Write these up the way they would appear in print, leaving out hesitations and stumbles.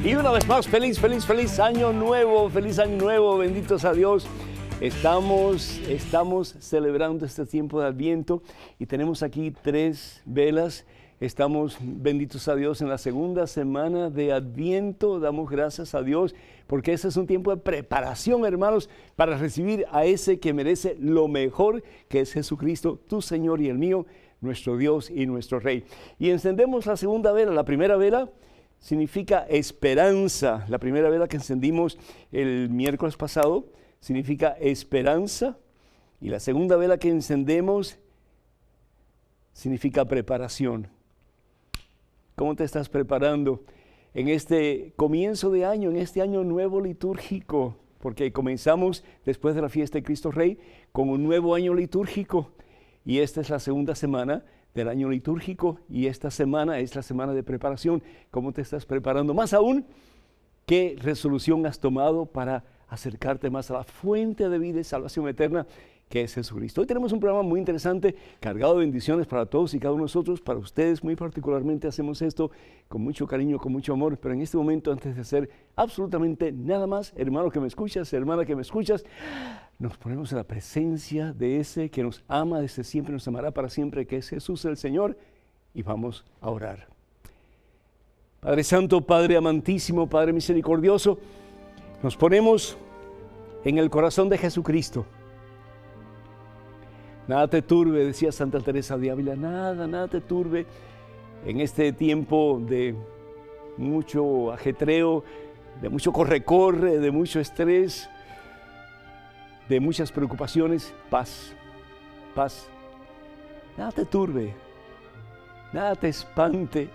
Y una vez más, feliz año nuevo, benditos a Dios. Estamos celebrando este tiempo de Adviento y tenemos aquí 3 velas. Estamos, benditos a Dios, en la segunda semana de Adviento. Damos gracias a Dios porque este es un tiempo de preparación, hermanos, para recibir a ese que merece lo mejor, que es Jesucristo, tu Señor y el mío, nuestro Dios y nuestro Rey. Y encendemos la segunda vela. La primera vela significa esperanza. La primera vela que encendimos el miércoles pasado significa esperanza. Y la segunda vela que encendemos significa preparación. ¿Cómo te estás preparando en este comienzo de año, en este año nuevo litúrgico? Porque comenzamos después de la fiesta de Cristo Rey con un nuevo año litúrgico. Y esta es la segunda semana del año litúrgico y esta semana es la semana de preparación. ¿Cómo te estás preparando? Más aún, ¿qué resolución has tomado para acercarte más a la fuente de vida y salvación eterna que es Jesucristo? Hoy tenemos un programa muy interesante, cargado de bendiciones para todos y cada uno de nosotros. Para ustedes muy particularmente hacemos esto con mucho cariño, con mucho amor. Pero en este momento, antes de hacer absolutamente nada más, hermano que me escuchas, hermana que me escuchas, nos ponemos en la presencia de ese que nos ama desde siempre, nos amará para siempre, que es Jesús el Señor, y vamos a orar. Padre Santo, Padre amantísimo, Padre misericordioso, nos ponemos en el corazón de Jesucristo. Nada te turbe, decía Santa Teresa de Ávila, nada te turbe en este tiempo de mucho ajetreo, de mucho corre-corre, de mucho estrés, de muchas preocupaciones. Paz. Nada te turbe, nada te espante.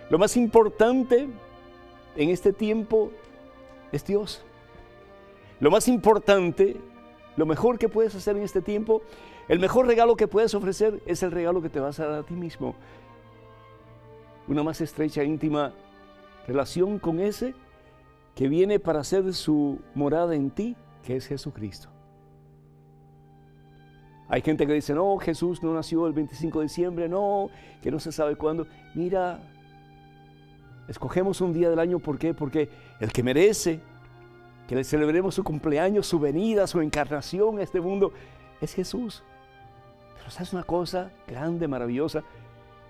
Lo más importante en este tiempo es Dios. Lo más importante, lo mejor que puedes hacer en este tiempo, el mejor regalo que puedes ofrecer es el regalo que te vas a dar a ti mismo. Una más estrecha, íntima relación con ese que viene para hacer su morada en ti, que es Jesucristo. Hay gente que dice, no, Jesús no nació el 25 de diciembre, no, que no se sabe cuándo. Mira, escogemos un día del año, ¿por qué? Porque el que merece que le celebremos su cumpleaños, su venida, su encarnación a este mundo, es Jesús. Pero ¿sabes una cosa grande, maravillosa?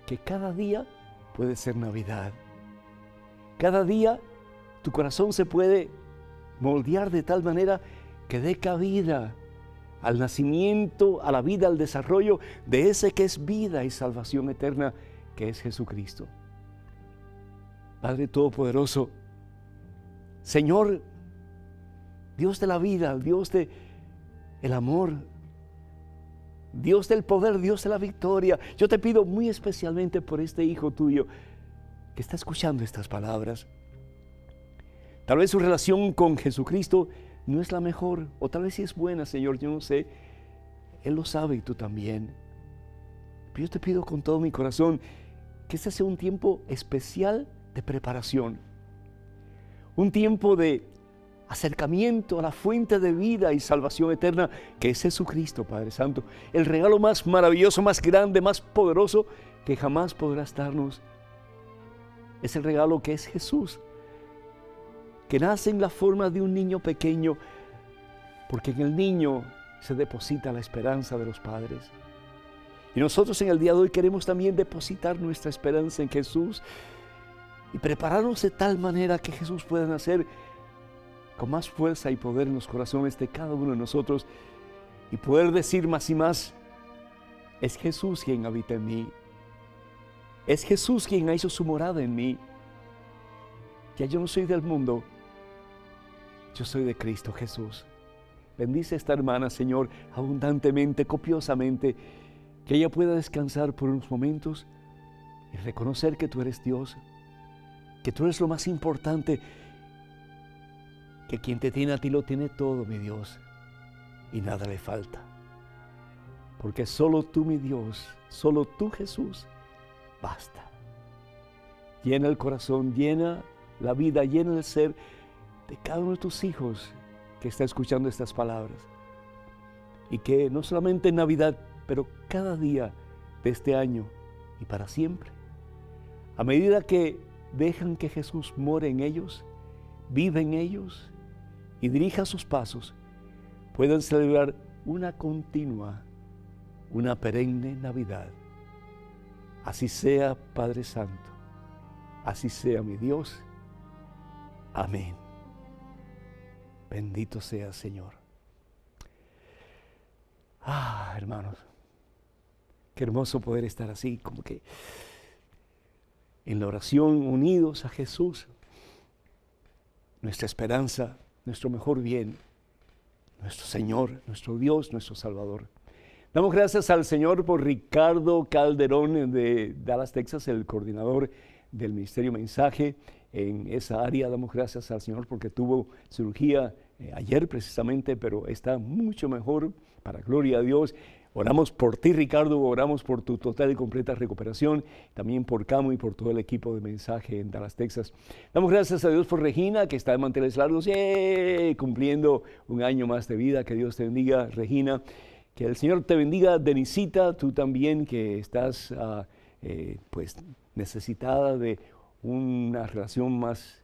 Que cada día puede ser Navidad. Cada día tu corazón se puede moldear de tal manera que dé cabida al nacimiento, a la vida, al desarrollo de ese que es vida y salvación eterna, que es Jesucristo. Padre Todopoderoso, Señor, Dios de la vida, Dios del amor, Dios del poder, Dios de la victoria, yo te pido muy especialmente por este hijo tuyo que está escuchando estas palabras. Tal vez su relación con Jesucristo no es la mejor, o tal vez sí es buena, Señor, yo no sé. Él lo sabe y tú también. Pero yo te pido con todo mi corazón que este sea un tiempo especial de preparación. Un tiempo de acercamiento a la fuente de vida y salvación eterna, que es Jesucristo, Padre Santo. El regalo más maravilloso, más grande, más poderoso que jamás podrás darnos. Es el regalo que es Jesús, que nace en la forma de un niño pequeño, porque en el niño se deposita la esperanza de los padres. Y nosotros en el día de hoy queremos también depositar nuestra esperanza en Jesús y prepararnos de tal manera que Jesús pueda nacer con más fuerza y poder en los corazones de cada uno de nosotros y poder decir más y más, es Jesús quien habita en mí, es Jesús quien ha hecho su morada en mí. Ya yo no soy del mundo, yo soy de Cristo Jesús. Bendice a esta hermana, Señor, abundantemente, copiosamente, que ella pueda descansar por unos momentos y reconocer que tú eres Dios, que tú eres lo más importante, que quien te tiene a ti lo tiene todo, mi Dios, y nada le falta. Porque solo tú, mi Dios, solo tú, Jesús, basta. Llena el corazón, llena la vida, llena el ser de cada uno de tus hijos que está escuchando estas palabras. Y que no solamente en Navidad, pero cada día de este año y para siempre, a medida que dejan que Jesús more en ellos, vive en ellos y dirija sus pasos, puedan celebrar una continua, una perenne Navidad. Así sea, Padre Santo. Así sea, mi Dios. Amén. Bendito sea, Señor. Hermanos, qué hermoso poder estar así, como que en la oración, unidos a Jesús, nuestra esperanza, nuestro mejor bien, nuestro Señor, nuestro Dios, nuestro Salvador. Damos gracias al Señor por Ricardo Calderón de Dallas, Texas, el coordinador del Ministerio Mensaje en esa área. Damos gracias al Señor porque tuvo cirugía ayer precisamente, pero está mucho mejor, para gloria a Dios. Oramos por ti, Ricardo, oramos por tu total y completa recuperación, también por Camo y por todo el equipo de Mensaje en Dallas, Texas. Damos gracias a Dios por Regina, que está de manteles largos, cumpliendo un año más de vida. Que Dios te bendiga, Regina. Que el Señor te bendiga, Denisita, tú también, que estás pues necesitada de una relación más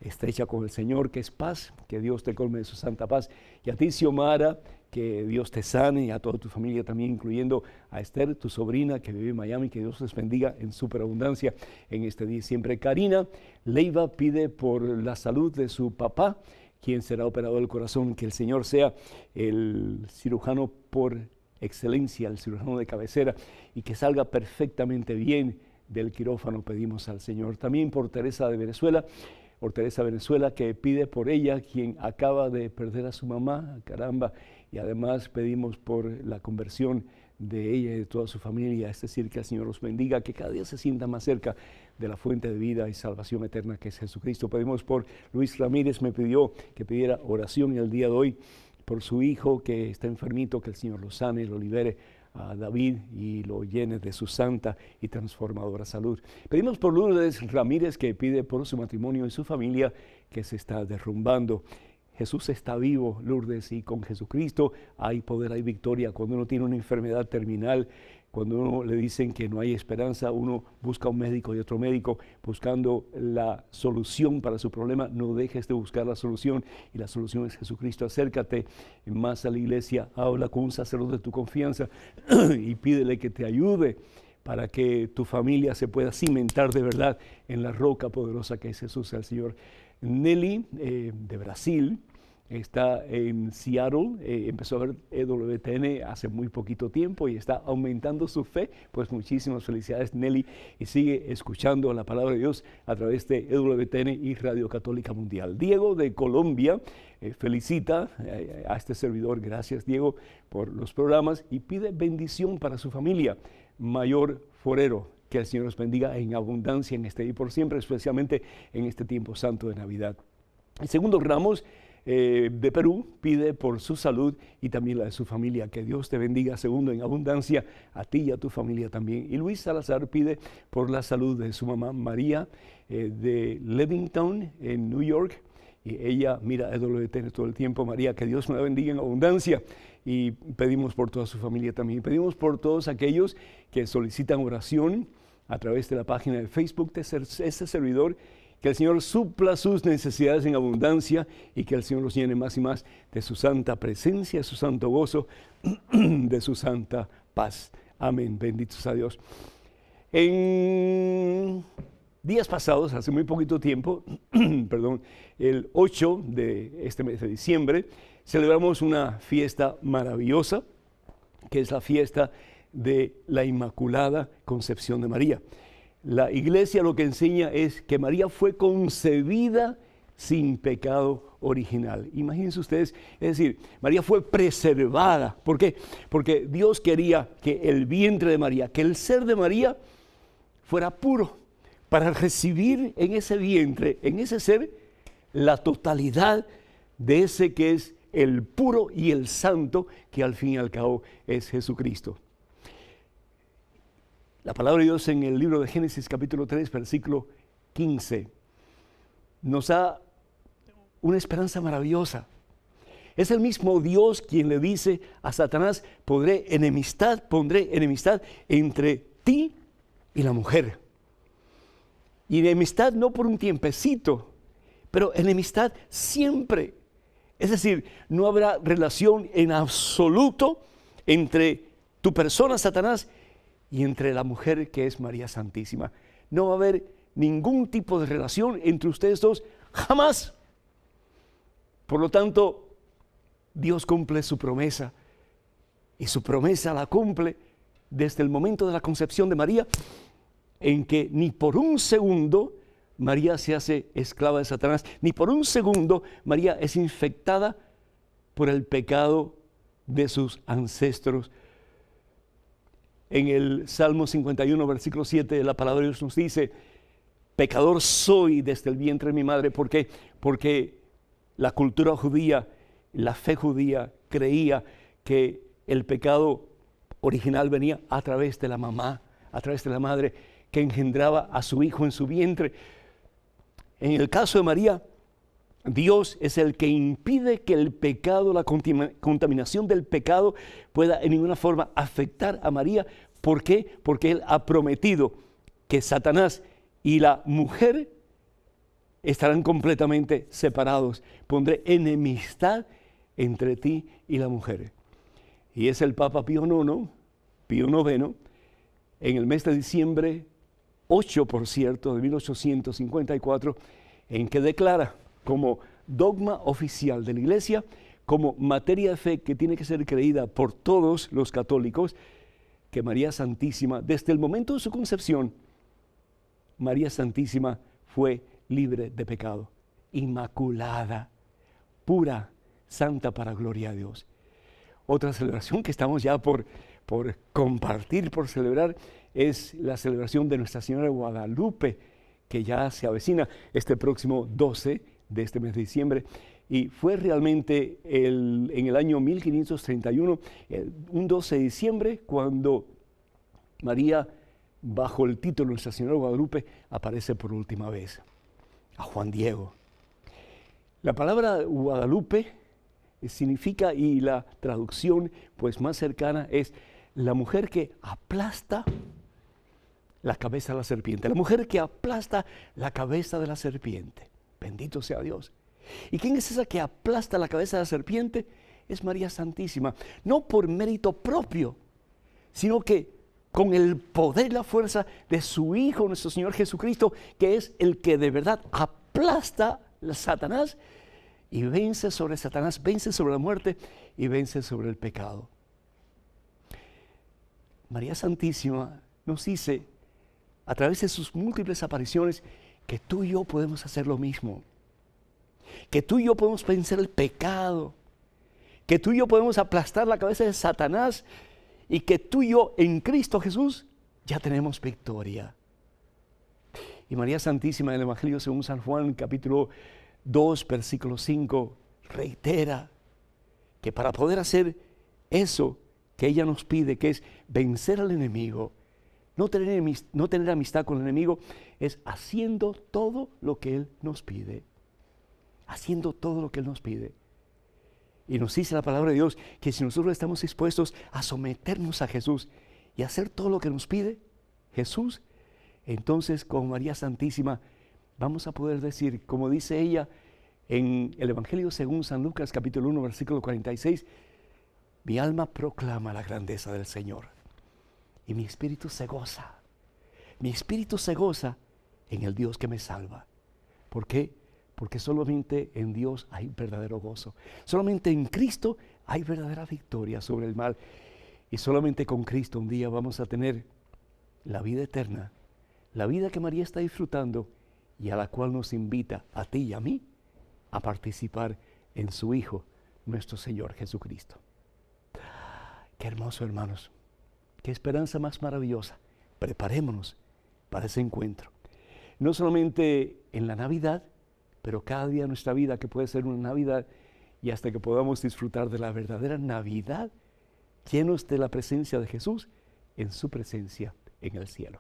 estrecha con el Señor, que es paz, que Dios te colme de su santa paz. Y a ti, Xiomara, que Dios te sane, y a toda tu familia también, incluyendo a Esther, tu sobrina, que vive en Miami, que Dios les bendiga en superabundancia en este día siempre. Karina Leiva pide por la salud de su papá, quien será operado del corazón, que el Señor sea el cirujano por excelencia, el cirujano de cabecera, y que salga perfectamente bien del quirófano, pedimos al Señor. También por Teresa de Venezuela, que pide por ella, quien acaba de perder a su mamá, caramba, y además pedimos por la conversión de ella y de toda su familia, es decir, que el Señor los bendiga, que cada día se sienta más cerca de la fuente de vida y salvación eterna que es Jesucristo. Pedimos por Luis Ramírez, me pidió que pidiera oración el día de hoy por su hijo que está enfermito, que el Señor lo sane, lo libere a David y lo llene de su santa y transformadora salud. Pedimos por Lourdes Ramírez, que pide por su matrimonio y su familia que se está derrumbando. Jesús está vivo, Lourdes, y con Jesucristo hay poder, hay victoria. Cuando uno tiene una enfermedad terminal, cuando uno le dicen que no hay esperanza, uno busca un médico y otro médico buscando la solución para su problema. No dejes de buscar la solución, y la solución es Jesucristo. Acércate más a la iglesia, habla con un sacerdote de tu confianza y pídele que te ayude para que tu familia se pueda cimentar de verdad en la roca poderosa que es Jesús el Señor. Nelly, de Brasil, está en Seattle, empezó a ver EWTN hace muy poquito tiempo y está aumentando su fe. Pues muchísimas felicidades, Nelly, y sigue escuchando la palabra de Dios a través de EWTN y Radio Católica Mundial. Diego, de Colombia, felicita a este servidor. Gracias, Diego, por los programas, y pide bendición para su familia. Mayor Forero, que el Señor los bendiga en abundancia en este y por siempre, especialmente en este tiempo santo de Navidad. El segundo Ramos, de Perú, pide por su salud y también la de su familia. Que Dios te bendiga, segundo, en abundancia, a ti y a tu familia también. Y Luis Salazar pide por la salud de su mamá María, de Levington, en New York. Y ella mira EWTN todo el tiempo. María, que Dios me la bendiga en abundancia. Y pedimos por toda su familia también. Pedimos por todos aquellos que solicitan oración a través de la página de Facebook de este servidor, que el Señor supla sus necesidades en abundancia y que el Señor los llene más y más de su santa presencia, de su santo gozo, de su santa paz. Amén. Benditos a Dios. En días pasados, hace muy poquito tiempo, el 8 de este mes de diciembre, celebramos una fiesta maravillosa, que es la fiesta de la Inmaculada Concepción de María. La iglesia lo que enseña es que María fue concebida sin pecado original. Imagínense ustedes, es decir, María fue preservada. ¿Por qué? Porque Dios quería que el vientre de María, que el ser de María fuera puro, para recibir en ese vientre, en ese ser, la totalidad de ese que es el puro y el santo, que al fin y al cabo es Jesucristo. La palabra de Dios en el libro de Génesis capítulo 3, versículo 15, nos da una esperanza maravillosa. Es el mismo Dios quien le dice a Satanás: pondré enemistad entre ti y la mujer. Y enemistad no por un tiempecito, pero enemistad siempre. Es decir, no habrá relación en absoluto entre tu persona, Satanás, y entre la mujer que es María Santísima. No va a haber ningún tipo de relación entre ustedes dos, jamás. Por lo tanto, Dios cumple su promesa, y su promesa la cumple desde el momento de la concepción de María, en que ni por un segundo María se hace esclava de Satanás, ni por un segundo María es infectada por el pecado de sus ancestros. En el Salmo 51, versículo 7, la palabra de Dios nos dice: pecador soy desde el vientre de mi madre. ¿Por qué? Porque la cultura judía, la fe judía creía que el pecado original venía a través de la mamá, a través de la madre, que engendraba a su hijo en su vientre. En el caso de María, Dios es el que impide que el pecado, la contaminación del pecado pueda en ninguna forma afectar a María. ¿Por qué? Porque Él ha prometido que Satanás y la mujer estarán completamente separados. Pondré enemistad entre ti y la mujer. Y es el Papa Pío IX, en el mes de diciembre 8, por cierto, de 1854, en que declara como dogma oficial de la Iglesia, como materia de fe que tiene que ser creída por todos los católicos, que María Santísima, desde el momento de su concepción, María Santísima fue libre de pecado, inmaculada, pura, santa para gloria a Dios. Otra celebración que estamos ya por compartir, por celebrar, es la celebración de Nuestra Señora de Guadalupe, que ya se avecina este próximo 12 de este mes de diciembre. Y fue realmente en el año 1531, un 12 de diciembre, cuando María, bajo el título Nuestra Señora de Guadalupe, aparece por última vez a Juan Diego. La palabra Guadalupe significa, y la traducción pues más cercana es la mujer que aplasta la cabeza de la serpiente, la mujer que aplasta la cabeza de la serpiente. Bendito sea Dios. ¿Y quién es esa que aplasta la cabeza de la serpiente? Es María Santísima, no por mérito propio, sino que con el poder y la fuerza de su Hijo, nuestro Señor Jesucristo, que es el que de verdad aplasta a Satanás y vence sobre Satanás, vence sobre la muerte y vence sobre el pecado. María Santísima nos dice, a través de sus múltiples apariciones, que tú y yo podemos hacer lo mismo, que tú y yo podemos vencer el pecado, que tú y yo podemos aplastar la cabeza de Satanás, y que tú y yo en Cristo Jesús ya tenemos victoria. Y María Santísima en el Evangelio según San Juan, capítulo 2, versículo 5, reitera que para poder hacer eso que ella nos pide, que es vencer al enemigo, no tener amistad con el enemigo, es haciendo todo lo que Él nos pide. Haciendo todo lo que Él nos pide. Y nos dice la palabra de Dios que si nosotros estamos dispuestos a someternos a Jesús y hacer todo lo que nos pide Jesús, entonces con María Santísima vamos a poder decir, como dice ella en el Evangelio según San Lucas, capítulo 1, versículo 46, mi alma proclama la grandeza del Señor y mi espíritu se goza. Mi espíritu se goza en el Dios que me salva. ¿Por qué? Porque solamente en Dios hay verdadero gozo. Solamente en Cristo hay verdadera victoria sobre el mal. Y solamente con Cristo un día vamos a tener la vida eterna, la vida que María está disfrutando y a la cual nos invita a ti y a mí a participar en su Hijo, nuestro Señor Jesucristo. Qué hermoso, hermanos. Qué esperanza más maravillosa. Preparémonos para ese encuentro. No solamente en la Navidad, pero cada día de nuestra vida, que puede ser una Navidad, y hasta que podamos disfrutar de la verdadera Navidad, llenos de la presencia de Jesús, en su presencia en el cielo.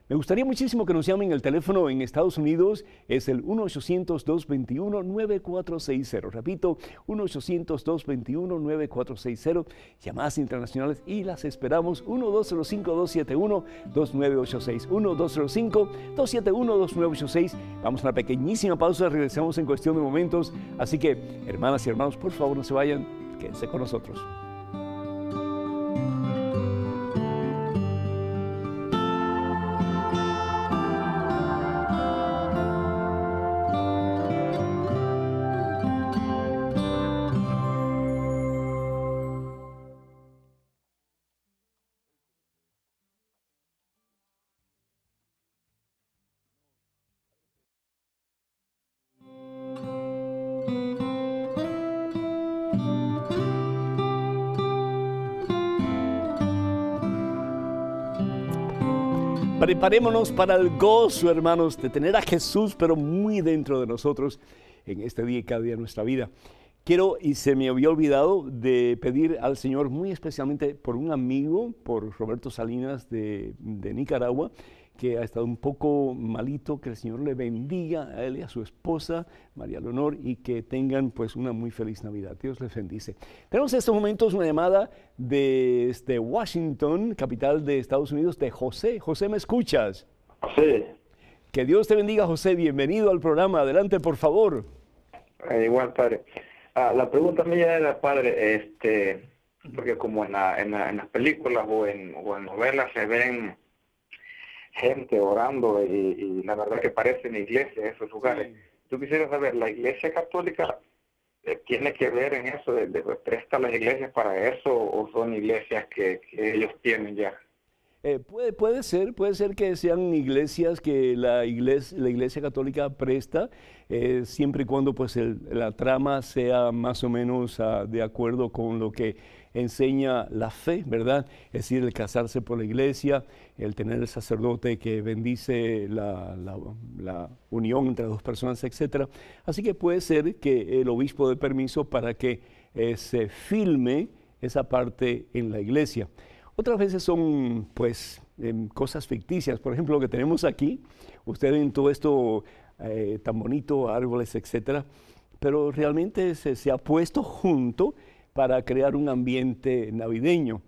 Me gustaría muchísimo que nos llamen. El teléfono en Estados Unidos es el 1-800-221-9460. Repito, 1-800-221-9460. Llamadas internacionales y las esperamos. 1-205-271-2986. 1-205-271-2986. Vamos a una pequeñísima pausa. Regresamos en cuestión de momentos. Así que, hermanas y hermanos, por favor no se vayan. Quédense con nosotros. Preparémonos para el gozo, hermanos, de tener a Jesús, pero muy dentro de nosotros en este día y cada día de nuestra vida. Quiero, y se me había olvidado, de pedir al Señor muy especialmente por un amigo, por Roberto Salinas de Nicaragua, que ha estado un poco malito, que el Señor le bendiga a él y a su esposa, María Leonor, y que tengan pues una muy feliz Navidad. Dios les bendice. Tenemos en estos momentos una llamada desde Washington, capital de Estados Unidos, de José. José, ¿me escuchas? Sí, Que Dios te bendiga, José. Bienvenido al programa. Adelante, por favor. igual, padre. La pregunta mía era, padre, porque como en las películas o en novelas se ven gente orando y la verdad que parecen iglesias esos lugares. Sí. Yo quisiera saber, ¿la Iglesia Católica tiene que ver en eso, presta las iglesias para eso o son iglesias que ellos tienen ya? Puede ser que sean iglesias que la iglesia católica presta, siempre y cuando pues la trama sea más o menos de acuerdo con lo que enseña la fe, ¿verdad? Es decir, el casarse por la iglesia, el tener el sacerdote que bendice la unión entre dos personas, etc. Así que puede ser que el obispo dé permiso para que se filme esa parte en la iglesia. Otras veces son, pues, cosas ficticias. Por ejemplo, lo que tenemos aquí, ustedes ven todo esto tan bonito, árboles, etcétera, pero realmente se ha puesto junto para crear un ambiente navideño.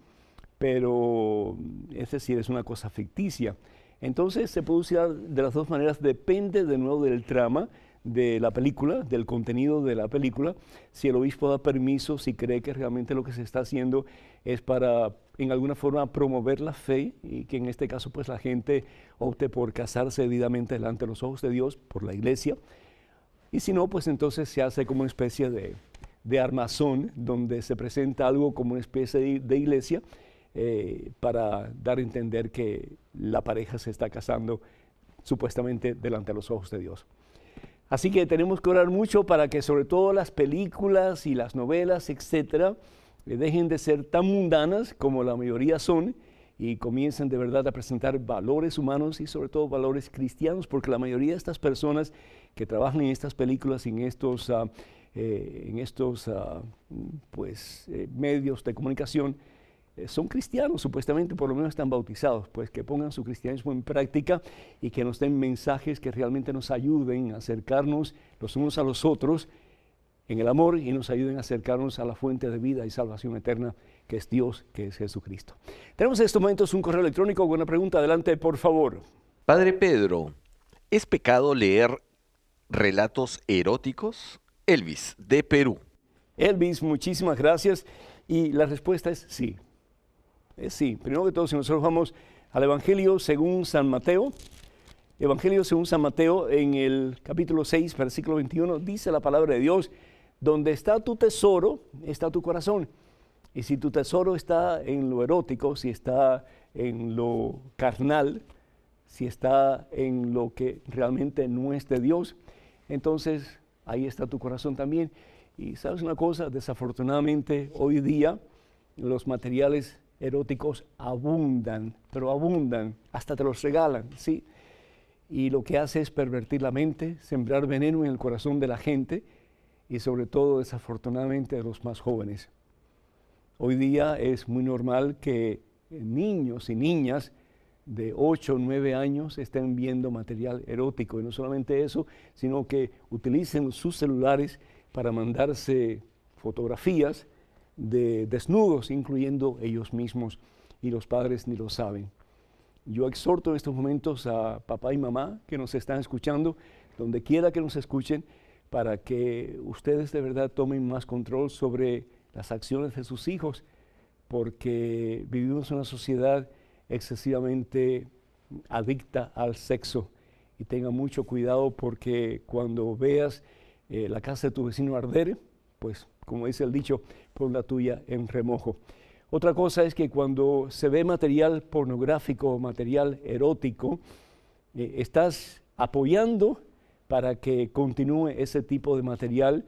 Pero, es decir, es una cosa ficticia. Entonces, se puede usar de las dos maneras, depende de nuevo del trama de la película, del contenido de la película, si el obispo da permiso, si cree que realmente lo que se está haciendo es para, en alguna forma, promover la fe y que en este caso, pues, la gente opte por casarse debidamente delante de los ojos de Dios, por la iglesia, y si no, pues entonces se hace como una especie de armazón, donde se presenta algo como una especie de iglesia, para dar a entender que la pareja se está casando supuestamente delante de los ojos de Dios. Así que tenemos que orar mucho para que sobre todo las películas y las novelas, etcétera, dejen de ser tan mundanas como la mayoría son y comiencen de verdad a presentar valores humanos y sobre todo valores cristianos, porque la mayoría de estas personas que trabajan en estas películas y en estos medios de comunicación son cristianos, supuestamente, por lo menos están bautizados, pues que pongan su cristianismo en práctica y que nos den mensajes que realmente nos ayuden a acercarnos los unos a los otros en el amor y nos ayuden a acercarnos a la fuente de vida y salvación eterna que es Dios, que es Jesucristo. Tenemos en estos momentos un correo electrónico con una pregunta. Adelante, por favor. Padre Pedro, ¿es pecado leer relatos eróticos? Elvis, de Perú. Elvis, muchísimas gracias. Y la respuesta es sí. Sí. Primero que todo, si nosotros vamos al Evangelio según San Mateo, Evangelio según San Mateo, en el capítulo 6, versículo 21, dice la palabra de Dios, donde está tu tesoro, está tu corazón. Y si tu tesoro está en lo erótico, si está en lo carnal, si está en lo que realmente no es de Dios, entonces ahí está tu corazón también. Y sabes una cosa, desafortunadamente hoy día los materiales eróticos abundan, pero abundan, hasta te los regalan, ¿sí? Y lo que hace es pervertir la mente, sembrar veneno en el corazón de la gente y sobre todo, desafortunadamente, de los más jóvenes. Hoy día es muy normal que niños y niñas de 8 o 9 años estén viendo material erótico. Y no solamente eso, sino que utilicen sus celulares para mandarse fotografías de desnudos, incluyendo ellos mismos, y los padres ni lo saben. Yo exhorto en estos momentos a papá y mamá que nos están escuchando, donde quiera que nos escuchen, para que ustedes de verdad tomen más control sobre las acciones de sus hijos, porque vivimos en una sociedad excesivamente adicta al sexo. Y tenga mucho cuidado, porque cuando veas la casa de tu vecino arder, pues como dice el dicho, pon la tuya en remojo. Otra cosa es que cuando se ve material pornográfico o material erótico, estás apoyando para que continúe ese tipo de material,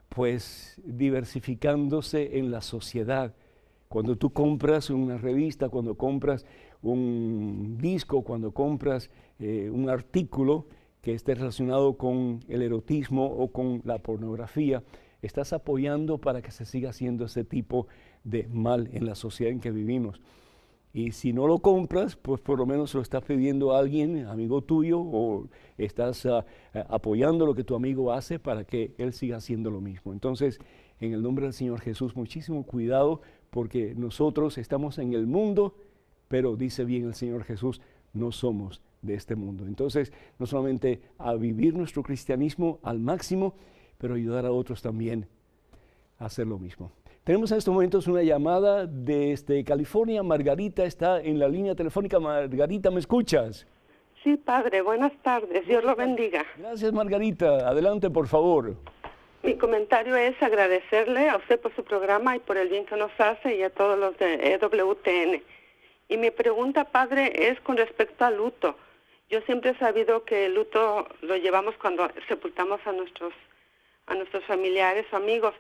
pues diversificándose en la sociedad. Cuando tú compras una revista, cuando compras un disco, cuando compras un artículo que esté relacionado con el erotismo o con la pornografía, estás apoyando para que se siga haciendo ese tipo de mal en la sociedad en que vivimos. Y si no lo compras, pues por lo menos lo estás pidiendo a alguien, amigo tuyo, o estás apoyando lo que tu amigo hace para que él siga haciendo lo mismo. Entonces, en el nombre del Señor Jesús, muchísimo cuidado, porque nosotros estamos en el mundo, pero dice bien el Señor Jesús, no somos de este mundo. Entonces, no solamente a vivir nuestro cristianismo al máximo, pero ayudar a otros también a hacer lo mismo. Tenemos en estos momentos una llamada desde California. Margarita está en la línea telefónica. Margarita, ¿me escuchas? Sí, padre, buenas tardes. Dios lo bendiga. Gracias, Margarita. Adelante, por favor. Mi comentario es agradecerle a usted por su programa y por el bien que nos hace y a todos los de EWTN. Y mi pregunta, padre, es con respecto al luto. Yo siempre he sabido que el luto lo llevamos cuando sepultamos a nuestros familiares o amigos.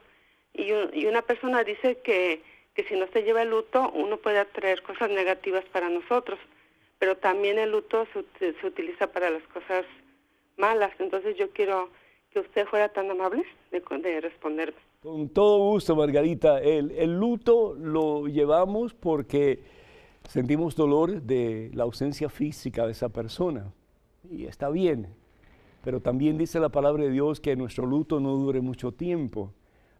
Y una persona dice que si no se lleva el luto, uno puede atraer cosas negativas para nosotros, pero también el luto se utiliza para las cosas malas. Entonces yo quiero que usted fuera tan amable de responderme. Con todo gusto, Margarita. El luto lo llevamos porque sentimos dolor de la ausencia física de esa persona, y está bien, pero también dice la palabra de Dios que nuestro luto no dure mucho tiempo.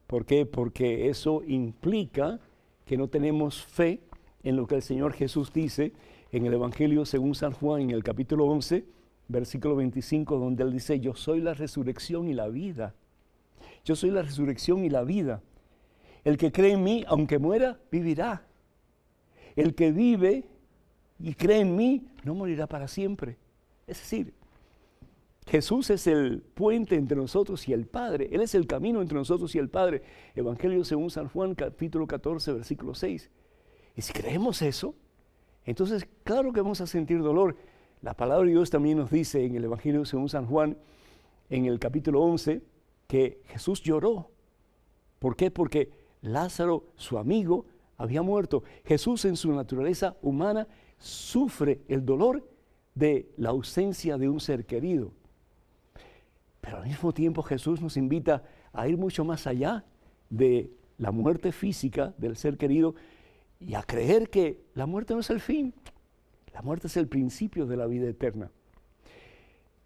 ¿Por qué? Porque eso implica que no tenemos fe en lo que el Señor Jesús dice en el Evangelio según San Juan, en el capítulo 11, versículo 25, donde Él dice, yo soy la resurrección y la vida. Yo soy la resurrección y la vida. El que cree en mí, aunque muera, vivirá. El que vive y cree en mí, no morirá para siempre. Es decir, Jesús es el puente entre nosotros y el Padre. Él es el camino entre nosotros y el Padre. Evangelio según San Juan, capítulo 14, versículo 6. Y si creemos eso, entonces claro que vamos a sentir dolor. La palabra de Dios también nos dice en el Evangelio según San Juan, en el capítulo 11, que Jesús lloró. ¿Por qué? Porque Lázaro, su amigo, había muerto. Jesús en su naturaleza humana sufre el dolor de la ausencia de un ser querido. Pero al mismo tiempo Jesús nos invita a ir mucho más allá de la muerte física del ser querido y a creer que la muerte no es el fin. La muerte es el principio de la vida eterna.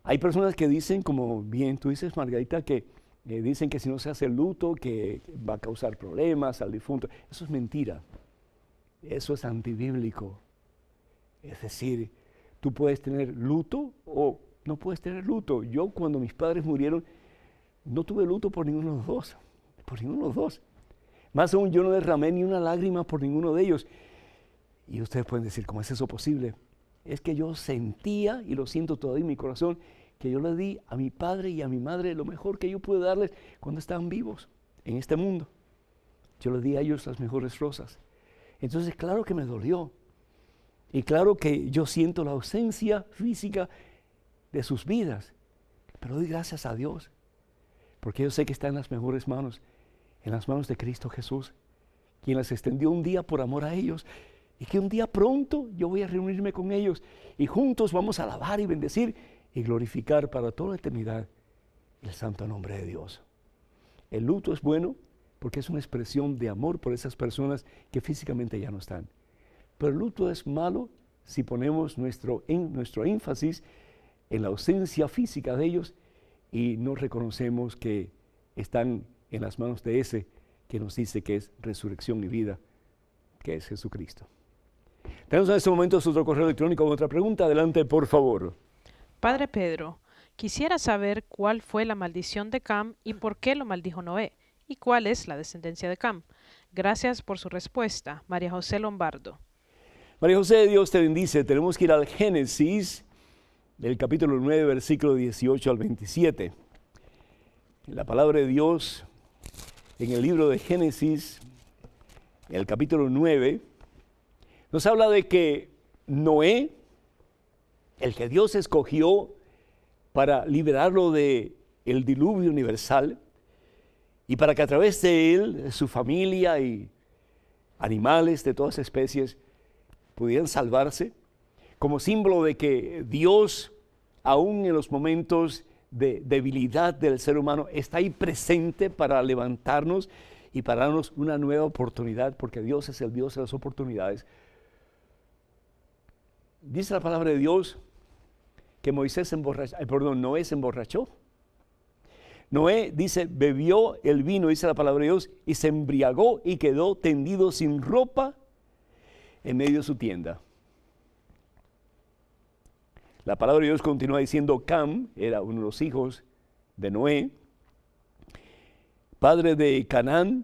Hay personas que dicen, como bien tú dices, Margarita, que dicen que si no se hace el luto, que va a causar problemas al difunto. Eso es mentira. Eso es antibíblico. Es decir, tú puedes tener luto o no puedes tener luto. Yo cuando mis padres murieron, no tuve luto por ninguno de los dos. Por ninguno de los dos. Más aún, yo no derramé ni una lágrima por ninguno de ellos. Y ustedes pueden decir, ¿cómo es eso posible? Es que yo sentía, y lo siento todavía en mi corazón, que yo le di a mi padre y a mi madre lo mejor que yo pude darles cuando estaban vivos en este mundo. Yo les di a ellos las mejores rosas. Entonces, claro que me dolió. Y claro que yo siento la ausencia física de sus vidas. Pero doy gracias a Dios, porque yo sé que está en las mejores manos, en las manos de Cristo Jesús, quien las extendió un día por amor a ellos, y que un día pronto yo voy a reunirme con ellos, y juntos vamos a alabar y bendecir y glorificar para toda la eternidad el santo nombre de Dios. El luto es bueno porque es una expresión de amor por esas personas que físicamente ya no están. Pero el luto es malo si ponemos nuestro énfasis en la ausencia física de ellos y no reconocemos que están en las manos de ese que nos dice que es resurrección y vida, que es Jesucristo. Tenemos en este momento otro correo electrónico con otra pregunta. Adelante, por favor. Padre Pedro, quisiera saber cuál fue la maldición de Cam y por qué lo maldijo Noé, y cuál es la descendencia de Cam. Gracias por su respuesta. María José Lombardo. María José, Dios te bendice. Tenemos que ir al Génesis, del capítulo 9, versículo 18 al 27. La palabra de Dios, en el libro de Génesis, en el capítulo 9, nos habla de que Noé, el que Dios escogió para liberarlo del diluvio universal, y para que a través de él, su familia y animales de todas especies pudieran salvarse, como símbolo de que Dios, aún en los momentos de debilidad del ser humano, está ahí presente para levantarnos y para darnos una nueva oportunidad, porque Dios es el Dios de las oportunidades. Dice la palabra de Dios que Noé se emborrachó. Noé, dice, bebió el vino, dice la palabra de Dios, y se embriagó y quedó tendido sin ropa en medio de su tienda. La palabra de Dios continúa diciendo, Cam era uno de los hijos de Noé, padre de Canaán,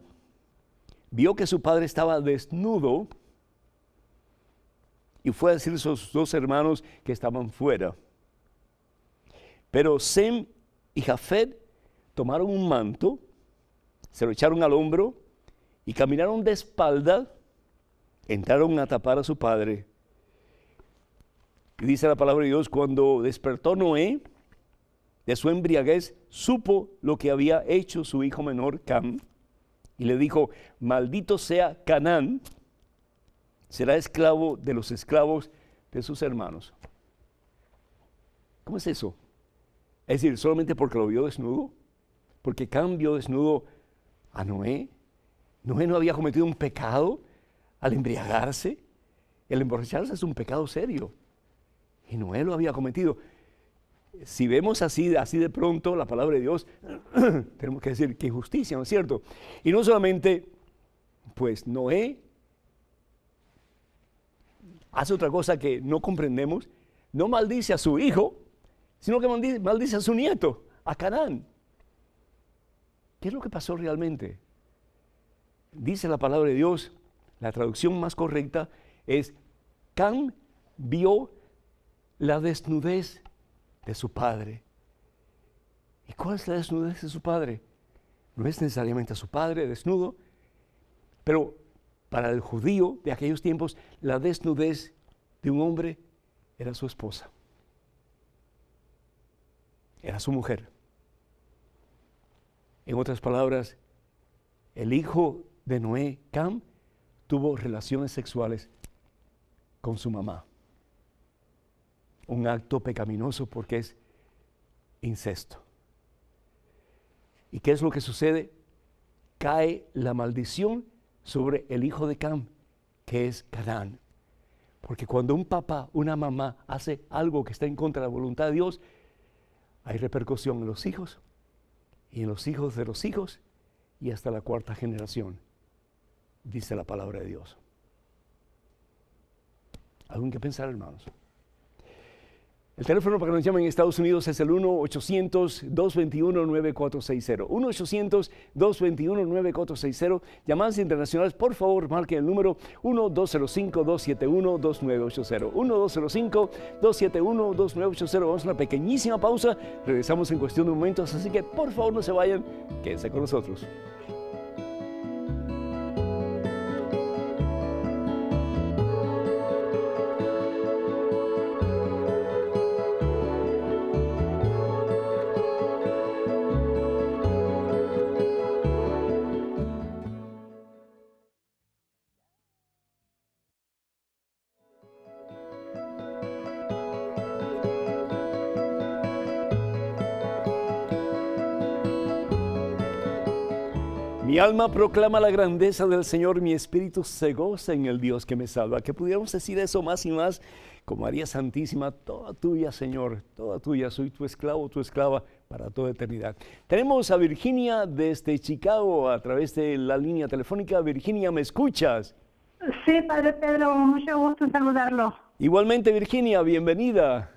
vio que su padre estaba desnudo y fue a decir a sus dos hermanos que estaban fuera. Pero Sem y Jafet tomaron un manto, se lo echaron al hombro y caminaron de espalda, entraron a tapar a su padre. Y dice la palabra de Dios, cuando despertó Noé de su embriaguez, supo lo que había hecho su hijo menor Cam, y le dijo, maldito sea Canaán, será esclavo de los esclavos de sus hermanos. ¿Cómo es eso? Es decir, solamente porque lo vio desnudo, porque Cam vio desnudo a Noé. Noé no había cometido un pecado al embriagarse. El emborracharse es un pecado serio. Y Noé lo había cometido. Si vemos así de pronto la palabra de Dios, tenemos que decir que injusticia, ¿no es cierto? Y no solamente, pues Noé hace otra cosa que no comprendemos, no maldice a su hijo, sino que maldice a su nieto, a Canaán. ¿Qué es lo que pasó realmente? Dice la palabra de Dios, la traducción más correcta es, Cam vio la desnudez de su padre. ¿Y cuál es la desnudez de su padre? No es necesariamente a su padre desnudo, pero para el judío de aquellos tiempos, la desnudez de un hombre era su esposa. Era su mujer. En otras palabras, el hijo de Noé, Cam, tuvo relaciones sexuales con su mamá. Un acto pecaminoso porque es incesto. ¿Y qué es lo que sucede? Cae la maldición sobre el hijo de Cam, que es Canaán. Porque cuando un papá, una mamá hace algo que está en contra de la voluntad de Dios, hay repercusión en los hijos y en los hijos de los hijos y hasta la cuarta generación, dice la palabra de Dios. ¿Algo que pensar, hermanos? El teléfono para que nos llamen en Estados Unidos es el 1-800-221-9460. 1-800-221-9460. Llamadas internacionales, por favor, marquen el número 1-205-271-2980. 1-205-271-2980. Vamos a una pequeñísima pausa. Regresamos en cuestión de momentos, así que por favor no se vayan. Quédense con nosotros. Mi alma proclama la grandeza del Señor, mi espíritu se goza en el Dios que me salva. Que pudiéramos decir eso más y más, como María Santísima, toda tuya, Señor, toda tuya. Soy tu esclavo, tu esclava, para toda eternidad. Tenemos a Virginia desde Chicago a través de la línea telefónica. Virginia, ¿me escuchas? Sí, Padre Pedro, mucho gusto en saludarlo. Igualmente, Virginia, bienvenida.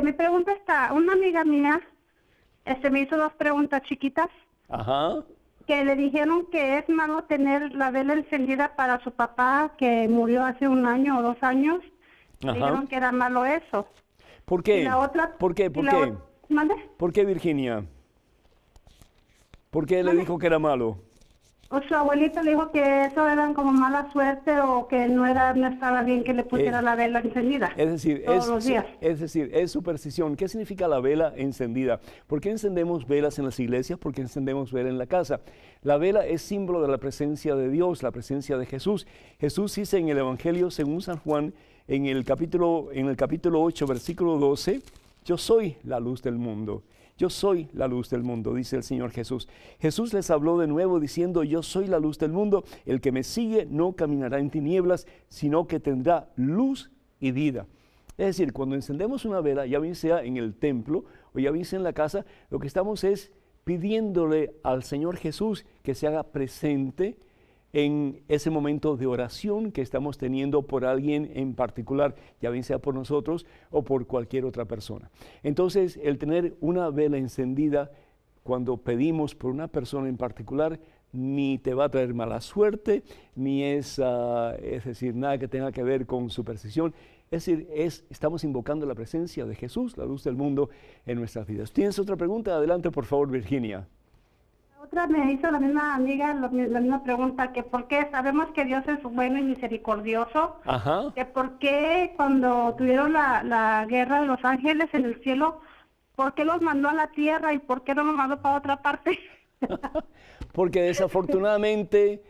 Mi pregunta está, una amiga mía me hizo 2 preguntas chiquitas Ajá. que le dijeron que es malo tener la vela encendida para su papá que murió hace 1 año o 2 años. Le Ajá. dijeron que era malo eso. ¿Por qué? Y la otra, ¿Por qué? y ¿Por la qué? ot- ¿Mande? ¿Por qué, Virginia? ¿Por qué le dijo que era malo? O su abuelita le dijo que eso era como mala suerte o que no estaba bien que le pusiera la vela encendida. Es decir, todos los días. es superstición. ¿Qué significa la vela encendida? ¿Por qué encendemos velas en las iglesias? ¿Por qué encendemos vela en la casa? La vela es símbolo de la presencia de Dios, la presencia de Jesús. Jesús dice en el Evangelio según San Juan, en el capítulo 8, versículo 12, yo soy la luz del mundo. Yo soy la luz del mundo, dice el Señor Jesús. Jesús les habló de nuevo diciendo, yo soy la luz del mundo. El que me sigue no caminará en tinieblas, sino que tendrá luz y vida. Es decir, cuando encendemos una vela, ya bien sea en el templo o ya bien sea en la casa, lo que estamos es pidiéndole al Señor Jesús que se haga presente en ese momento de oración que estamos teniendo por alguien en particular, ya bien sea por nosotros o por cualquier otra persona. Entonces, el tener una vela encendida cuando pedimos por una persona en particular, ni te va a traer mala suerte, ni es decir, nada que tenga que ver con superstición. Es decir, estamos invocando la presencia de Jesús, la luz del mundo, en nuestras vidas. ¿Tienes otra pregunta? Adelante, por favor, Virginia. Otra me hizo la misma amiga la misma pregunta, que por qué sabemos que Dios es bueno y misericordioso, Ajá. que por qué cuando tuvieron la guerra de los ángeles en el cielo, ¿por qué los mandó a la tierra y por qué no los mandó para otra parte? Porque desafortunadamente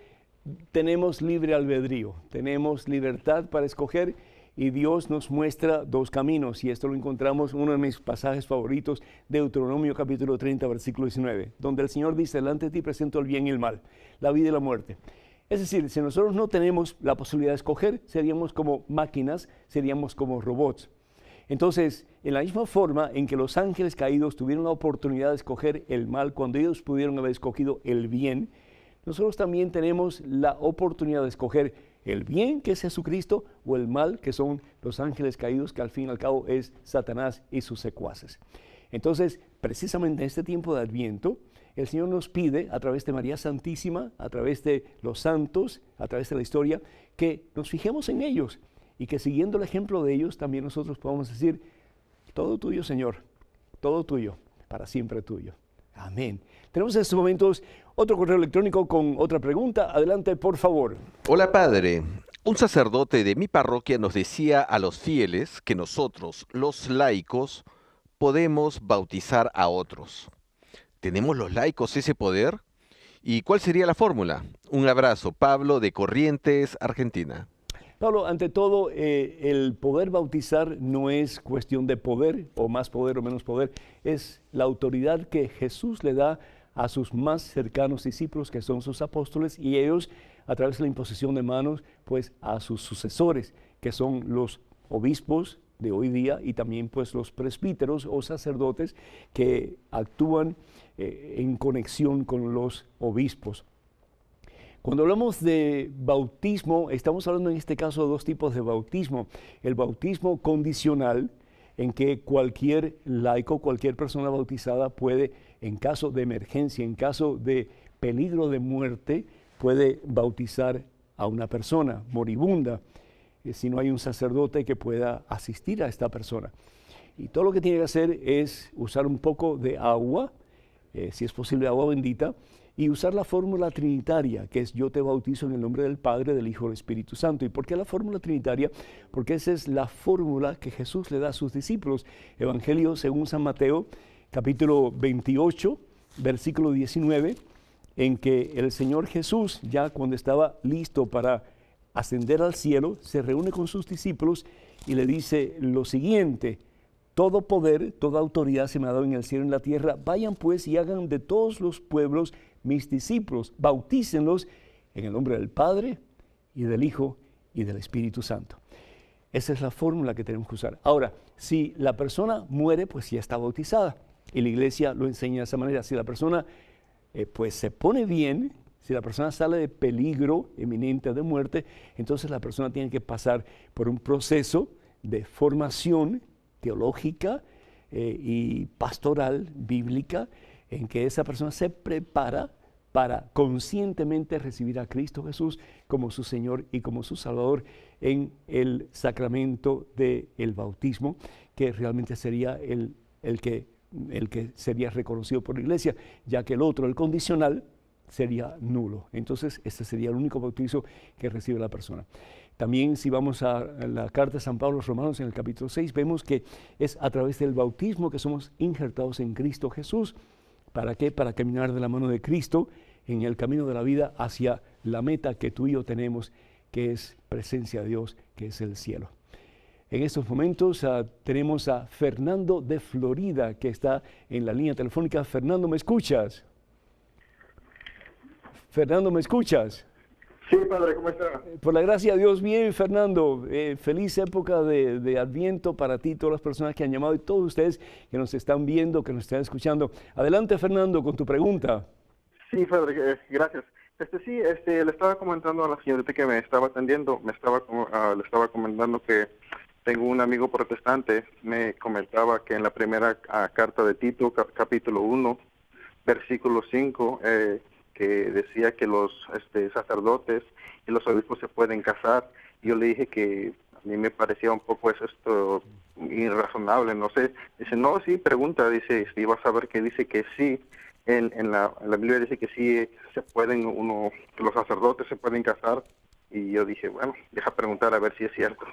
tenemos libre albedrío, tenemos libertad para escoger y Dios nos muestra 2 caminos y esto lo encontramos en uno de mis pasajes favoritos, Deuteronomio capítulo 30, versículo 19, donde el Señor dice, delante de ti presento el bien y el mal, la vida y la muerte. Es decir, si nosotros no tenemos la posibilidad de escoger, seríamos como máquinas, seríamos como robots. Entonces, en la misma forma en que los ángeles caídos tuvieron la oportunidad de escoger el mal cuando ellos pudieron haber escogido el bien, nosotros también tenemos la oportunidad de escoger el bien, que es Jesucristo, o el mal, que son los ángeles caídos, que al fin y al cabo es Satanás y sus secuaces. Entonces, precisamente en este tiempo de Adviento, el Señor nos pide, a través de María Santísima, a través de los santos, a través de la historia, que nos fijemos en ellos y que siguiendo el ejemplo de ellos, también nosotros podamos decir, todo tuyo, Señor, todo tuyo, para siempre tuyo. Amén. Tenemos en estos momentos otro correo electrónico con otra pregunta. Adelante, por favor. Hola, padre. Un sacerdote de mi parroquia nos decía a los fieles que nosotros, los laicos, podemos bautizar a otros. ¿Tenemos los laicos ese poder? ¿Y cuál sería la fórmula? Un abrazo, Pablo de Corrientes, Argentina. Pablo, ante todo, el poder bautizar no es cuestión de poder, o más poder o menos poder, es la autoridad que Jesús le da a sus más cercanos discípulos, que son sus apóstoles, y ellos, a través de la imposición de manos, pues a sus sucesores, que son los obispos de hoy día, y también pues los presbíteros o sacerdotes que actúan en conexión con los obispos. Cuando hablamos de bautismo, estamos hablando en este caso de 2 tipos de bautismo. El bautismo condicional, en que cualquier laico, cualquier persona bautizada puede, en caso de emergencia, en caso de peligro de muerte, puede bautizar a una persona moribunda, si no hay un sacerdote que pueda asistir a esta persona. Y todo lo que tiene que hacer es usar un poco de agua, si es posible agua bendita, y usar la fórmula trinitaria, que es yo te bautizo en el nombre del Padre, del Hijo y del Espíritu Santo. ¿Y por qué la fórmula trinitaria? Porque esa es la fórmula que Jesús le da a sus discípulos. Evangelio según San Mateo, capítulo 28, versículo 19, en que el Señor Jesús, ya cuando estaba listo para ascender al cielo, se reúne con sus discípulos y le dice lo siguiente: todo poder, toda autoridad se me ha dado en el cielo y en la tierra. Vayan pues y hagan de todos los pueblos mis discípulos. Bautícenlos en el nombre del Padre y del Hijo y del Espíritu Santo. Esa es la fórmula que tenemos que usar. Ahora, si la persona muere, pues ya está bautizada. Y la iglesia lo enseña de esa manera. Si la persona pues se pone bien, si la persona sale de peligro eminente de muerte, entonces la persona tiene que pasar por un proceso de formación teológica y pastoral, bíblica, en que esa persona se prepara para conscientemente recibir a Cristo Jesús como su Señor y como su Salvador en el sacramento del bautismo, que realmente sería el que sería reconocido por la iglesia, ya que el otro, el condicional, sería nulo. Entonces, este sería el único bautizo que recibe la persona. También, si vamos a la carta de San Pablo a los Romanos en el capítulo 6, vemos que es a través del bautismo que somos injertados en Cristo Jesús. ¿Para qué? Para caminar de la mano de Cristo en el camino de la vida hacia la meta que tú y yo tenemos, que es presencia de Dios, que es el cielo. En estos momentos tenemos a Fernando de Florida, que está en la línea telefónica. Fernando, ¿me escuchas? Fernando, ¿me escuchas? Sí, padre, ¿cómo está? Por la gracia de Dios, bien, Fernando. Feliz época de Adviento para ti, todas las personas que han llamado y todos ustedes que nos están viendo, que nos están escuchando. Adelante, Fernando, con tu pregunta. Sí, padre, gracias. Le estaba comentando a la señorita que me estaba atendiendo, le estaba comentando que tengo un amigo protestante, me comentaba que en la primera carta de Tito, capítulo 1, versículo 5, que decía que los sacerdotes y los obispos se pueden casar. Yo le dije que a mí me parecía un poco esto irrazonable, no sé. Dice, no, sí, pregunta, dice, y vas a ver que dice que sí. En la Biblia dice que sí se pueden, los sacerdotes se pueden casar. Y yo dije, bueno, deja preguntar a ver si es cierto.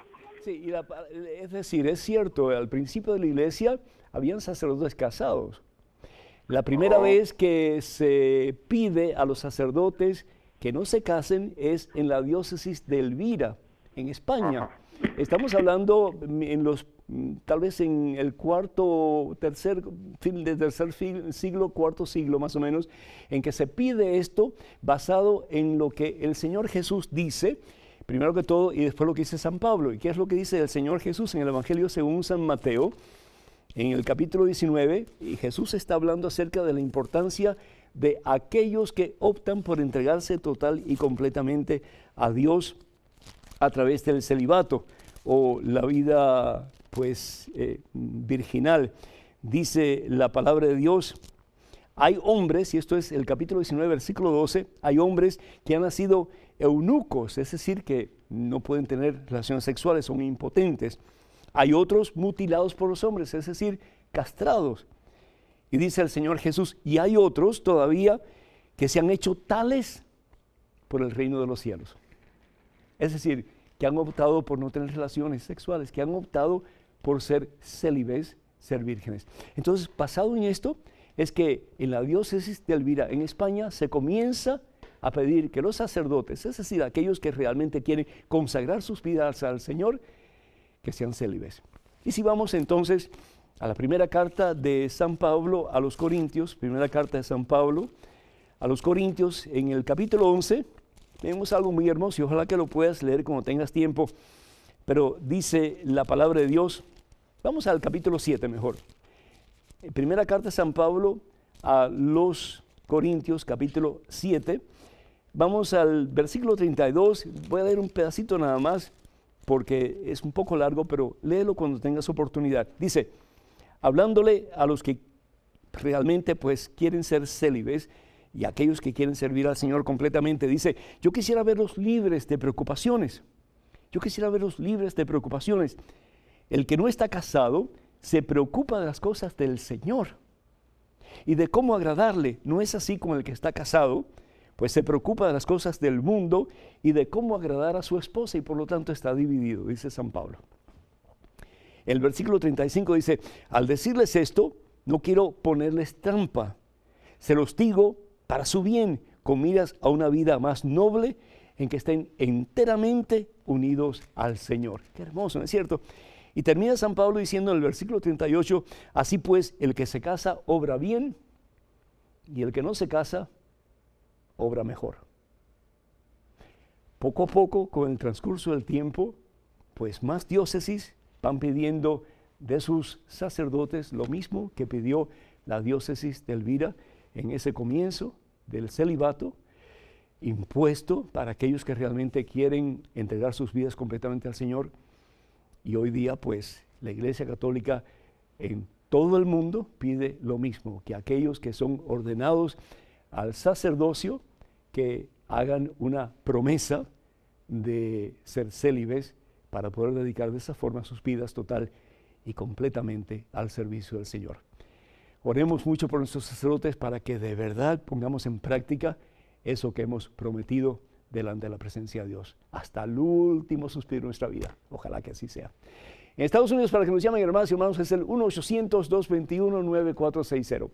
Sí, es decir, es cierto, al principio de la iglesia habían sacerdotes casados. La primera vez que se pide a los sacerdotes que no se casen es en la diócesis de Elvira, en España. Estamos hablando tal vez en el tercer siglo, cuarto siglo más o menos, en que se pide esto basado en lo que el Señor Jesús dice, primero que todo, y después lo que dice San Pablo. ¿Y qué es lo que dice el Señor Jesús en el Evangelio según San Mateo? En el capítulo 19, y Jesús está hablando acerca de la importancia de aquellos que optan por entregarse total y completamente a Dios a través del celibato o la vida virginal. Dice la palabra de Dios, hay hombres, y esto es el capítulo 19, versículo 12, hay hombres que han nacido eunucos, es decir, que no pueden tener relaciones sexuales, son impotentes. Hay otros mutilados por los hombres, es decir, castrados. Y dice el Señor Jesús, y hay otros todavía que se han hecho tales por el reino de los cielos. Es decir, que han optado por no tener relaciones sexuales, que han optado por ser célibes, ser vírgenes. Entonces, basado en esto, es que en la diócesis de Elvira, en España, se comienza a pedir que los sacerdotes, es decir, aquellos que realmente quieren consagrar sus vidas al Señor, que sean célibes. Y si vamos entonces a la primera carta de San Pablo a los Corintios, primera carta de San Pablo a los Corintios, en el capítulo 11, tenemos algo muy hermoso y ojalá que lo puedas leer cuando tengas tiempo, pero dice la palabra de Dios, vamos al capítulo 7 mejor. Primera carta de San Pablo a los Corintios, capítulo 7, vamos al versículo 32, voy a leer un pedacito nada más, porque es un poco largo, pero léelo cuando tengas oportunidad. Dice, hablándole a los que realmente quieren ser célibes y aquellos que quieren servir al Señor completamente, dice, yo quisiera verlos libres de preocupaciones. Yo quisiera verlos libres de preocupaciones. El que no está casado se preocupa de las cosas del Señor y de cómo agradarle. No es así como el que está casado, pues se preocupa de las cosas del mundo y de cómo agradar a su esposa y por lo tanto está dividido, dice San Pablo. El versículo 35 dice, al decirles esto, no quiero ponerles trampa, se los digo para su bien, con miras a una vida más noble en que estén enteramente unidos al Señor. Qué hermoso, ¿no es cierto? Y termina San Pablo diciendo en el versículo 38, así pues, el que se casa obra bien y el que no se casa obra mejor. Poco a poco, con el transcurso del tiempo, pues más diócesis van pidiendo de sus sacerdotes lo mismo que pidió la diócesis de Elvira en ese comienzo del celibato, impuesto para aquellos que realmente quieren entregar sus vidas completamente al Señor. Y hoy día, pues, la Iglesia Católica en todo el mundo pide lo mismo, que aquellos que son ordenados al sacerdocio, que hagan una promesa de ser célibes para poder dedicar de esa forma sus vidas total y completamente al servicio del Señor. Oremos mucho por nuestros sacerdotes para que de verdad pongamos en práctica eso que hemos prometido delante de la presencia de Dios, hasta el último suspiro de nuestra vida. Ojalá que así sea. En Estados Unidos, para que nos llamen, hermanos y hermanos, es el 1-800-221-9460.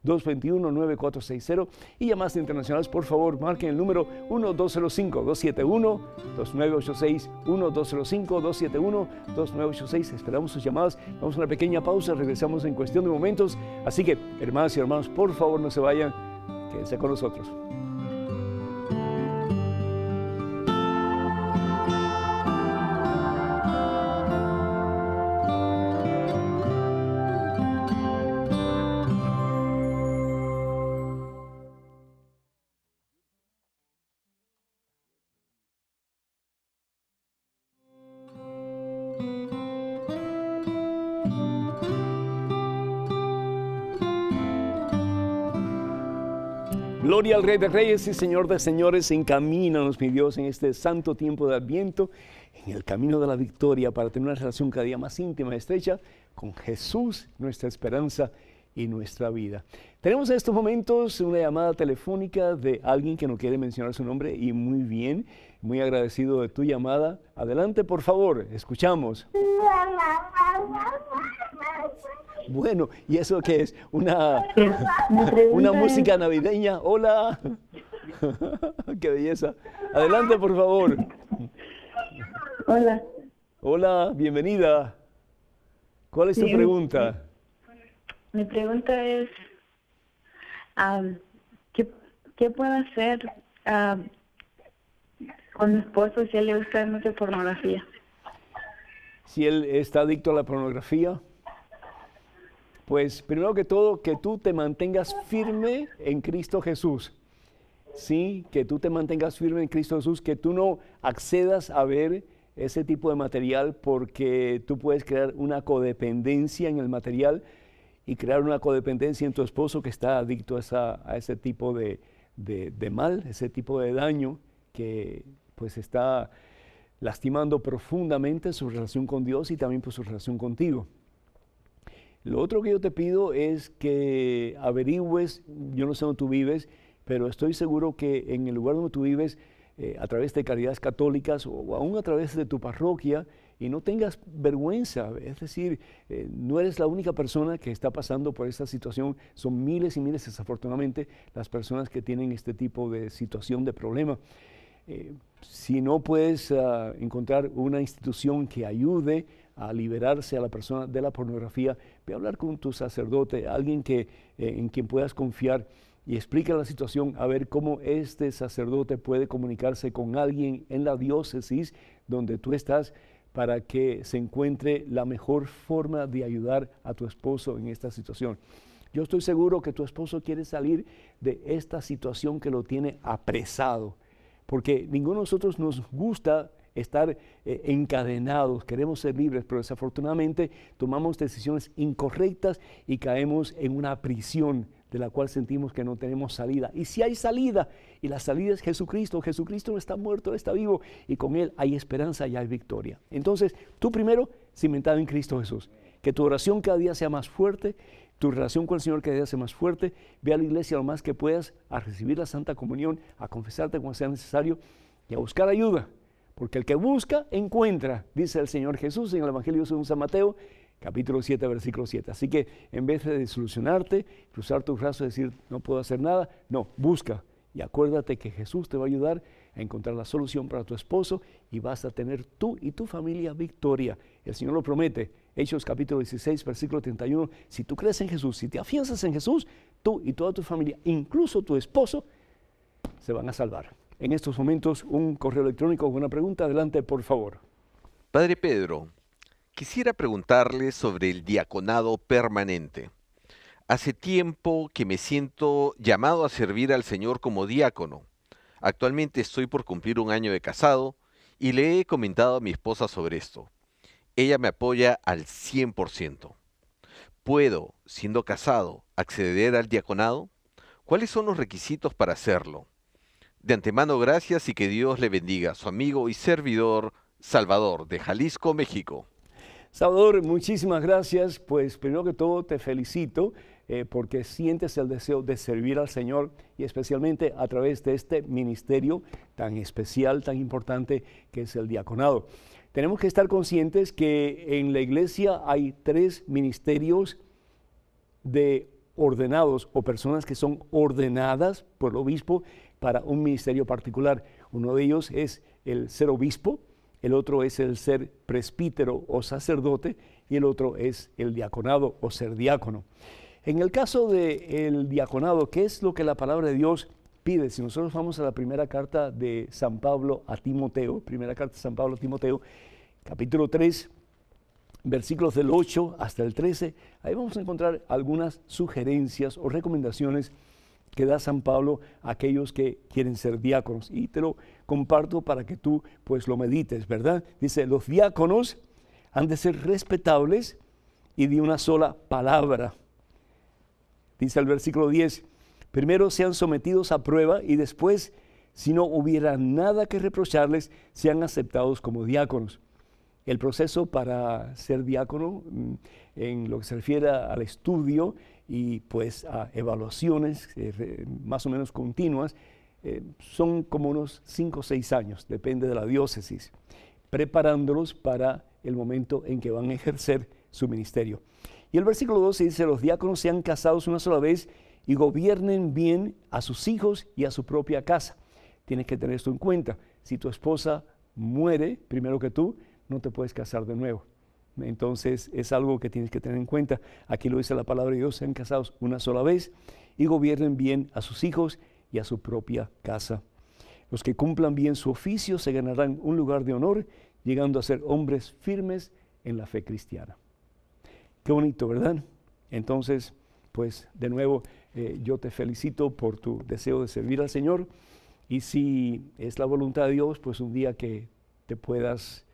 1-800-221-9460. Y llamadas internacionales, por favor, marquen el número 1-205-271-2986. 1-205-271-2986. Esperamos sus llamadas. Vamos a una pequeña pausa. Regresamos en cuestión de momentos. Así que, hermanas y hermanos, por favor, no se vayan. Quédense con nosotros. Gloria al Rey de Reyes y Señor de Señores. Encamínanos, mi Dios, en este santo tiempo de Adviento, en el camino de la victoria, para tener una relación cada día más íntima y estrecha con Jesús, nuestra esperanza y nuestra vida. Tenemos en estos momentos una llamada telefónica de alguien que no quiere mencionar su nombre, y muy bien, muy agradecido de tu llamada. Adelante, por favor, escuchamos. Bueno, ¿y eso qué es? ¿Una música navideña? Hola. Qué belleza. Adelante, por favor. Hola. Hola, bienvenida. ¿Cuál es tu pregunta? Mi pregunta es, ¿qué puedo hacer con mi esposo si él le gusta mucho pornografía? Si él está adicto a la pornografía, pues primero que todo, que tú te mantengas firme en Cristo Jesús. Sí, que tú te mantengas firme en Cristo Jesús, que tú no accedas a ver ese tipo de material, porque tú puedes crear una codependencia en el material y crear una codependencia en tu esposo que está adicto a ese tipo de mal, ese tipo de daño que pues está lastimando profundamente su relación con Dios y también por su relación contigo. Lo otro que yo te pido es que averigües, yo no sé dónde tú vives, pero estoy seguro que en el lugar donde tú vives, a través de Caridades Católicas o aún a través de tu parroquia, y no tengas vergüenza, es decir, no eres la única persona que está pasando por esta situación, son miles y miles, desafortunadamente, las personas que tienen este tipo de situación, de problema. Si no puedes encontrar una institución que ayude a liberarse a la persona de la pornografía, ve a hablar con tu sacerdote, alguien en quien puedas confiar, y explica la situación, a ver cómo este sacerdote puede comunicarse con alguien en la diócesis donde tú estás, para que se encuentre la mejor forma de ayudar a tu esposo en esta situación. Yo estoy seguro que tu esposo quiere salir de esta situación que lo tiene apresado, porque ninguno de nosotros nos gusta estar encadenados, queremos ser libres, pero desafortunadamente tomamos decisiones incorrectas y caemos en una prisión de la cual sentimos que no tenemos salida. Y si hay salida, y la salida es Jesucristo, Jesucristo no está muerto, Él está vivo, y con Él hay esperanza y hay victoria. Entonces, tú primero, cimentado en Cristo Jesús, que tu oración cada día sea más fuerte, tu relación con el Señor cada día sea más fuerte, ve a la iglesia lo más que puedas, a recibir la Santa Comunión, a confesarte cuando sea necesario, y a buscar ayuda, porque el que busca, encuentra, dice el Señor Jesús en el Evangelio según San Mateo, capítulo 7, versículo 7. Así que en vez de desilusionarte, cruzar tus brazos y decir, no puedo hacer nada, no, busca Y acuérdate que Jesús te va a ayudar a encontrar la solución para tu esposo y vas a tener tú y tu familia victoria. El Señor lo promete. Hechos capítulo 16, versículo 31. Si tú crees en Jesús, si te afianzas en Jesús, tú y toda tu familia, incluso tu esposo, se van a salvar. En estos momentos, un correo electrónico con una pregunta. Adelante, por favor. Padre Pedro, quisiera preguntarle sobre el diaconado permanente. Hace tiempo que me siento llamado a servir al Señor como diácono. Actualmente estoy por cumplir un año de casado y le he comentado a mi esposa sobre esto. Ella me apoya al 100%. ¿Puedo, siendo casado, acceder al diaconado? ¿Cuáles son los requisitos para hacerlo? De antemano, gracias y que Dios le bendiga. Su amigo y servidor, Salvador, de Jalisco, México. Salvador, muchísimas gracias. Pues primero que todo te felicito porque sientes el deseo de servir al Señor y especialmente a través de este ministerio tan especial, tan importante que es el diaconado. Tenemos que estar conscientes que en la iglesia hay 3 ministerios de ordenados o personas que son ordenadas por el obispo para un ministerio particular. Uno de ellos es el ser obispo, el otro es el ser presbítero o sacerdote y el otro es el diaconado o ser diácono. En el caso del diaconado, ¿qué es lo que la palabra de Dios pide? Si nosotros vamos a la primera carta de San Pablo a Timoteo, primera carta de San Pablo a Timoteo, capítulo 3, versículos del 8 hasta el 13, ahí vamos a encontrar algunas sugerencias o recomendaciones que da San Pablo a aquellos que quieren ser diáconos. Y te lo comparto para que tú pues lo medites, ¿verdad? Dice, los diáconos han de ser respetables y de una sola palabra. Dice el versículo 10, primero sean sometidos a prueba y después, si no hubiera nada que reprocharles, sean aceptados como diáconos. El proceso para ser diácono, en lo que se refiere al estudio y pues a evaluaciones más o menos continuas, son como unos 5 o 6 años, depende de la diócesis, preparándolos para el momento en que van a ejercer su ministerio. Y el versículo 12 dice, los diáconos sean casados una sola vez y gobiernen bien a sus hijos y a su propia casa. Tienes que tener esto en cuenta. Si tu esposa muere primero que tú, no te puedes casar de nuevo. Entonces es algo que tienes que tener en cuenta. Aquí lo dice la palabra de Dios, sean casados una sola vez y gobiernen bien a sus hijos y a su propia casa. Los que cumplan bien su oficio se ganarán un lugar de honor, llegando a ser hombres firmes en la fe cristiana. Qué bonito, ¿verdad? Entonces, pues de nuevo, yo te felicito por tu deseo de servir al Señor y si es la voluntad de Dios, pues un día que te puedas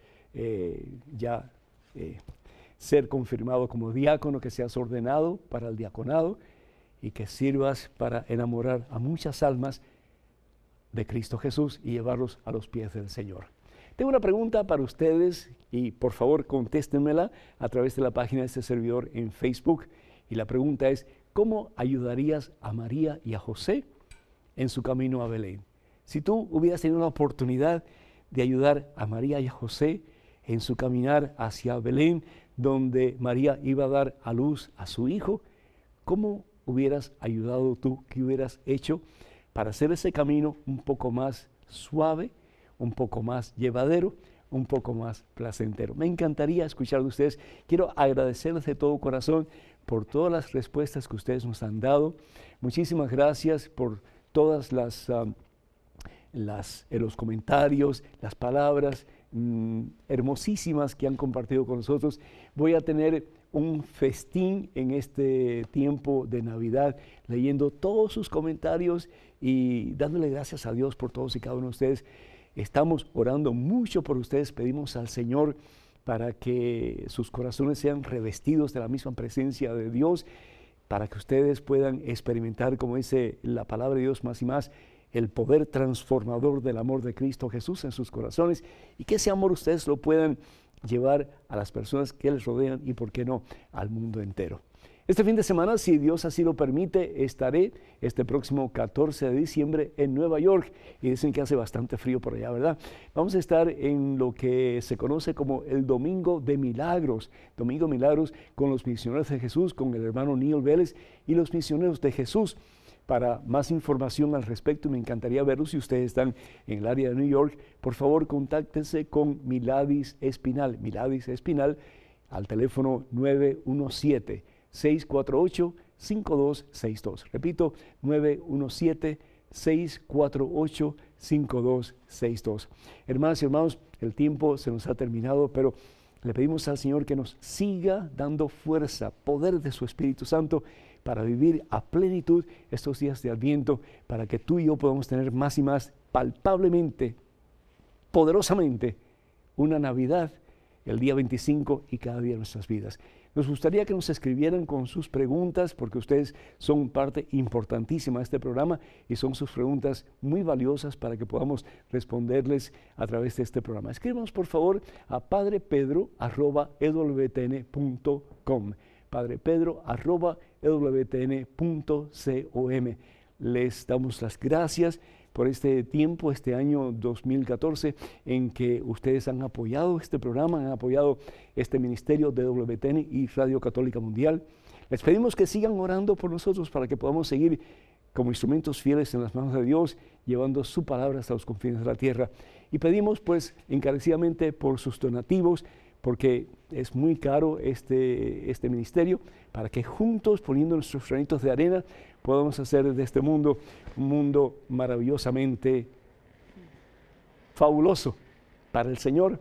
ser confirmado como diácono, que seas ordenado para el diaconado y que sirvas para enamorar a muchas almas de Cristo Jesús y llevarlos a los pies del Señor. Tengo una pregunta para ustedes y por favor contéstenmela a través de la página de este servidor en Facebook. Y la pregunta es, ¿cómo ayudarías a María y a José en su camino a Belén? Si tú hubieras tenido la oportunidad de ayudar a María y a José en su caminar hacia Belén, donde María iba a dar a luz a su hijo, ¿cómo hubieras ayudado tú? ¿Qué hubieras hecho para hacer ese camino un poco más suave, un poco más llevadero, un poco más placentero? Me encantaría escuchar de ustedes. Quiero agradecerles de todo corazón por todas las respuestas que ustedes nos han dado. Muchísimas gracias por todas los comentarios, las palabras hermosísimas que han compartido con nosotros. Voy a tener un festín en este tiempo de Navidad, leyendo todos sus comentarios y dándole gracias a Dios por todos y cada uno de ustedes. Estamos orando mucho por ustedes, pedimos al Señor para que sus corazones sean revestidos de la misma presencia de Dios, para que ustedes puedan experimentar, como dice la palabra de Dios más y más, el poder transformador del amor de Cristo Jesús en sus corazones y que ese amor ustedes lo puedan llevar a las personas que les rodean y, por qué no, al mundo entero. Este fin de semana, si Dios así lo permite, estaré este próximo 14 de diciembre en Nueva York y dicen que hace bastante frío por allá, ¿verdad? Vamos a estar en lo que se conoce como el Domingo de Milagros, con los misioneros de Jesús, con el hermano Neil Vélez y los misioneros de Jesús. Para más información al respecto, me encantaría verlos. Si ustedes están en el área de New York, por favor, contáctense con Miladis Espinal. Miladis Espinal al teléfono 917-648-5262. Repito, 917-648-5262. Hermanas y hermanos, el tiempo se nos ha terminado, pero le pedimos al Señor que nos siga dando fuerza, poder de su Espíritu Santo para vivir a plenitud estos días de Adviento, para que tú y yo podamos tener más y más palpablemente, poderosamente, una Navidad el día 25 y cada día de nuestras vidas. Nos gustaría que nos escribieran con sus preguntas, porque ustedes son parte importantísima de este programa y son sus preguntas muy valiosas para que podamos responderles a través de este programa. Escríbanos por favor a padrepedro@ewtn.com. padrepedro@ewtn.com. Les damos las gracias por este tiempo, este año 2014, en que ustedes han apoyado este programa, han apoyado este ministerio de WTN y Radio Católica Mundial. Les pedimos que sigan orando por nosotros para que podamos seguir como instrumentos fieles en las manos de Dios, llevando su palabra hasta los confines de la tierra. Y pedimos pues encarecidamente por sus donativos, porque es muy caro este ministerio, para que juntos, poniendo nuestros granitos de arena, podamos hacer de este mundo un mundo maravillosamente fabuloso para el Señor,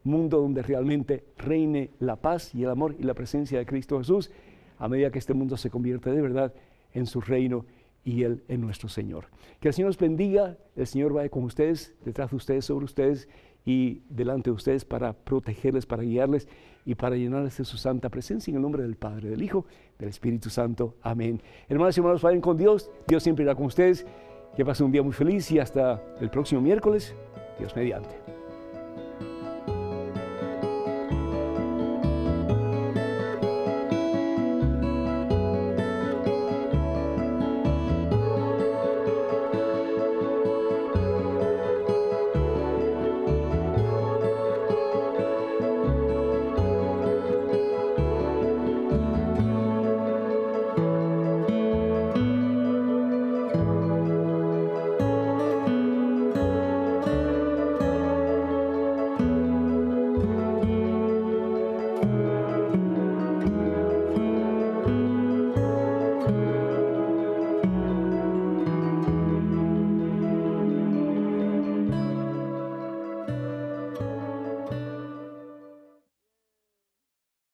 mundo donde realmente reine la paz y el amor y la presencia de Cristo Jesús, a medida que este mundo se convierte de verdad en su reino y Él en nuestro Señor. Que el Señor los bendiga, el Señor vaya con ustedes, detrás de ustedes, sobre ustedes y delante de ustedes para protegerles, para guiarles y para llenarles de su santa presencia, en el nombre del Padre, del Hijo, del Espíritu Santo. Amén. Hermanos y hermanos, vayan con Dios. Dios siempre irá con ustedes. Que pasen un día muy feliz y hasta el próximo miércoles. Dios mediante.